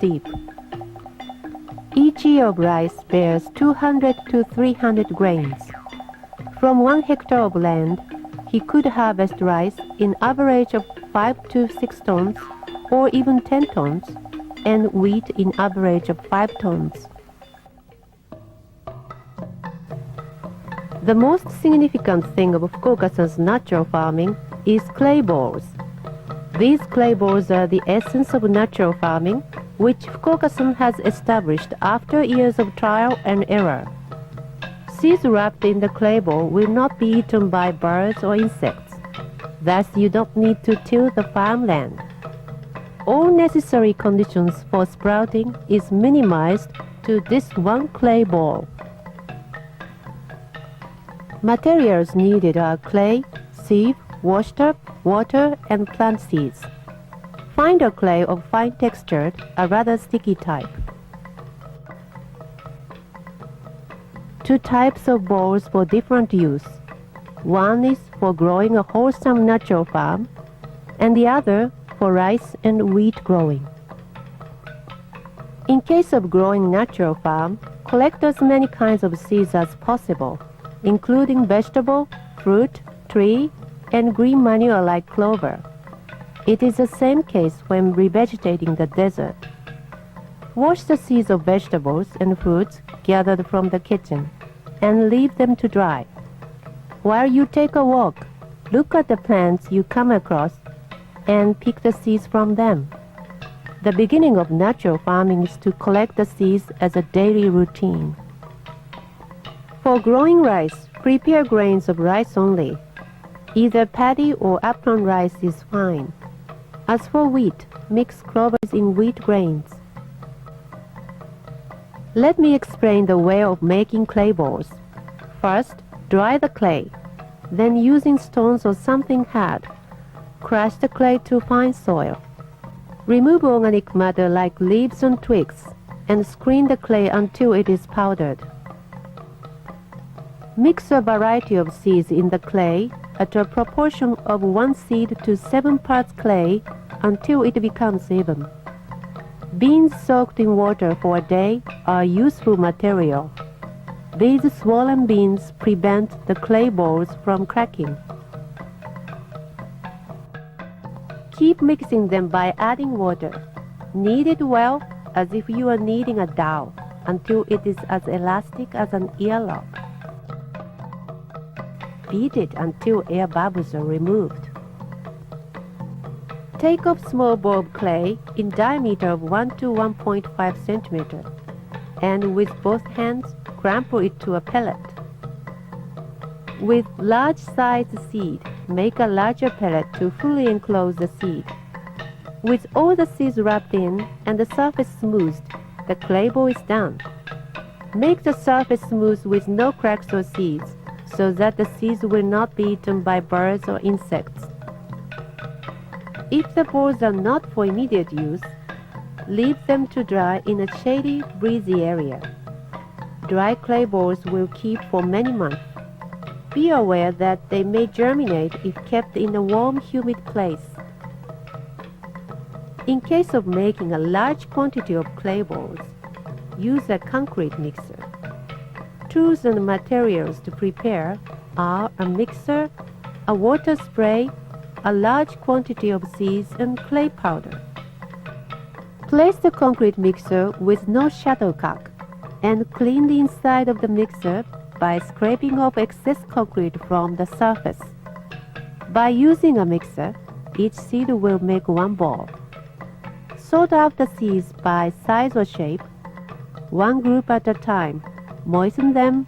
deep. Each ear of rice bears 200 to 300 grains. From 1 hectare of land, he could harvest rice in average of 5 to 6 tons or even 10 tons, and wheat in average of 5 tons. The most significant thing of Fukuoka-san's natural farming is clay balls. These clay balls are the essence of natural farming, which Fukuoka-san has established after years of trial and error. Seeds wrapped in the clay ball will not be eaten by birds or insects. Thus, you don't need to till the farmland. All necessary conditions for sprouting is minimized to this one clay ball. Materials needed are clay, sieve, washtub, water, and plant seeds. Find a clay of fine textured, a rather sticky type. 2 types of balls for different use. One is for growing a wholesome natural farm, and the other for rice and wheat growing. In case of growing natural farm, collect as many kinds of seeds as possible, including vegetable, fruit, tree, and green manure like clover. It is the same case when revegetating the desert. Wash the seeds of vegetables and fruits gathered from the kitchen and leave them to dry. While you take a walk, look at the plants you come across and pick the seeds from them. The beginning of natural farming is to collect the seeds as a daily routine. For growing rice, prepare grains of rice only. Either paddy or upland rice is fine. As for wheat, mix clovers in wheat grains. Let me explain the way of making clay balls. First, dry the clay. Then, using stones or something hard, crush the clay to fine soil. Remove organic matter like leaves and twigs and screen the clay until it is powdered. Mix a variety of seeds in the clay at a proportion of 1 seed to 7 parts clay until it becomes even. Beans soaked in water for a day are useful material. These swollen beans prevent the clay balls from cracking. Keep mixing them by adding water. Knead it well as if you are kneading a dough until it is as elastic as an earlobe. Beat it until air bubbles are removed. Take a small ball of clay in diameter of 1 to 1.5 centimeter and with both hands crumple it to a pellet. With large-sized seed, make a larger pellet to fully enclose the seed. With all the seeds wrapped in and the surface smoothed, the clay ball is done. Make the surface smooth with no cracks or seeds, so that the seeds will not be eaten by birds or insects. If the balls are not for immediate use, leave them to dry in a shady, breezy area. Dry clay balls will keep for many months. Be aware that they may germinate if kept in a warm, humid place. In case of making a large quantity of clay balls, use a concrete mixer. Tools and materials to prepare are a mixer, a water spray, a large quantity of seeds, and clay powder. Place the concrete mixer with no shuttlecock and clean the inside of the mixer by scraping off excess concrete from the surface. By using a mixer, each seed will make 1 ball. Sort out the seeds by size or shape, 1 group at a time. Moisten them,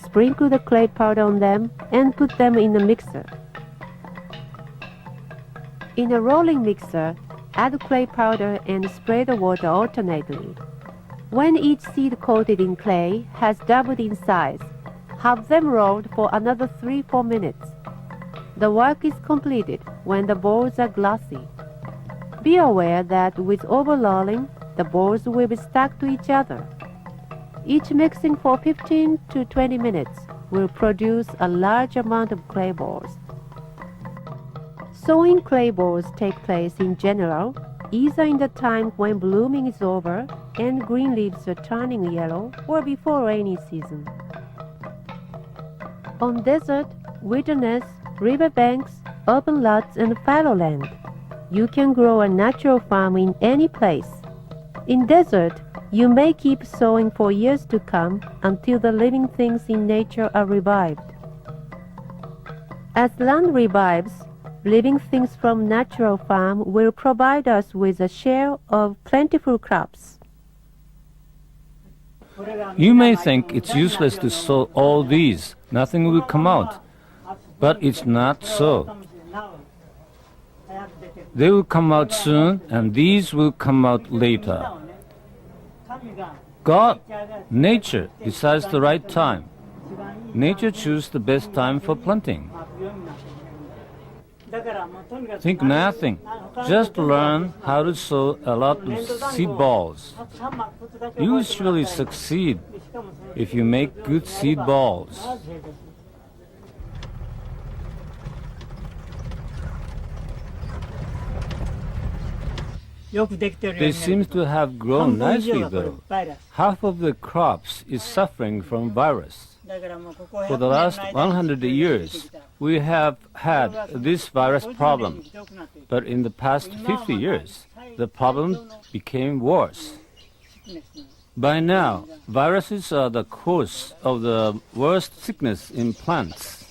sprinkle the clay powder on them, and put them in a mixer. In a rolling mixer, add clay powder and spray the water alternately. When each seed coated in clay has doubled in size, have them rolled for another 3-4 minutes. The work is completed when the balls are glossy. Be aware that with overrolling, the balls will be stuck to each other. Each mixing for 15 to 20 minutes will produce a large amount of clay balls. Sewing clay balls take place in general either in the time when blooming is over and green leaves are turning yellow or before rainy season. On desert, wilderness, riverbanks, urban lots, and fallow land, you can grow a natural farm in any place. In desert, you may keep sowing for years to come until the living things in nature are revived. As land revives, living things from natural farm will provide us with a share of plentiful crops. You may think it's useless to sow all these. Nothing will come out. But it's not so. They will come out soon, and these will come out later. God, nature, decides the right time. Nature chooses the best time for planting. Think nothing. Just learn how to sow a lot of seed balls. You will surely succeed if you make good seed balls. They seem to have grown nicely though. Half of the crops is suffering from virus. For the last 100 years, we have had this virus problem. But in the past 50 years, the problem became worse. By now, viruses are the cause of the worst sickness in plants.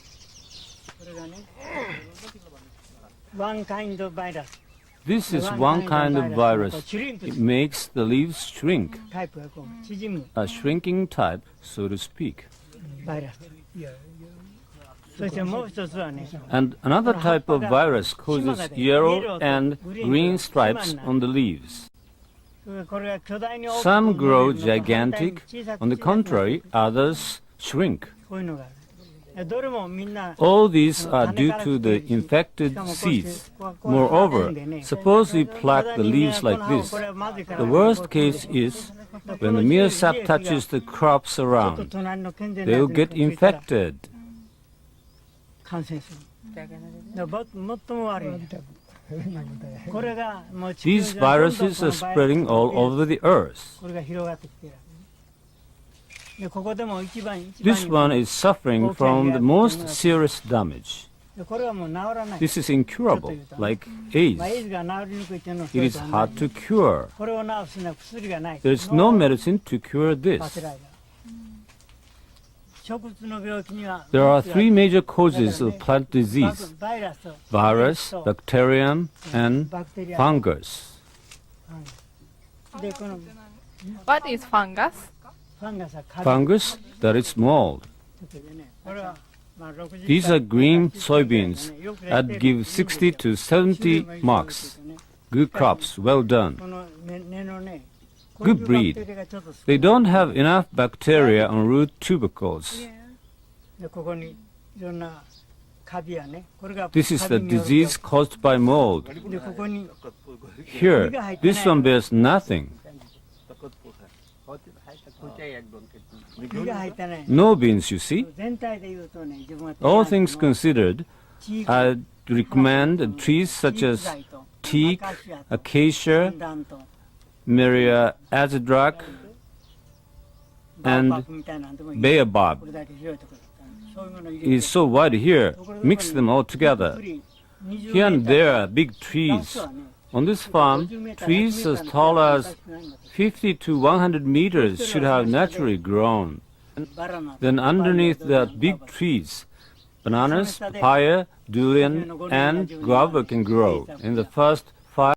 One kind of virus. This is one kind of virus. It makes the leaves shrink, a shrinking type, so to speak. And another type of virus causes yellow and green stripes on the leaves. Some grow gigantic, on the contrary, others shrink. All these are due to the infected seeds. Moreover, suppose we pluck the leaves like this. The worst case is when the mere sap touches the crops around. They will get infected. These viruses are spreading all over the earth. This one is suffering from the most serious damage. This is incurable, like AIDS. It is hard to cure. There is no medicine to cure this. There are three major causes of plant disease: virus, bacterium, and fungus. What is fungus? Fungus, that is mold. These are green soybeans that give 60 to 70 marks. Good crops, well done. Good breed. They don't have enough bacteria on root tubercles. This is the disease caused by mold. Here, this one bears nothing. No beans, you see. All things considered, I recommend trees such as teak, acacia, Myria azadrak, and baobab. It is so wide here. Mix them all together. Here and there are big trees. On this farm, trees as tall as 50 to 100 meters should have naturally grown. Then underneath the big trees, bananas, papaya, durian, and guava can grow in the first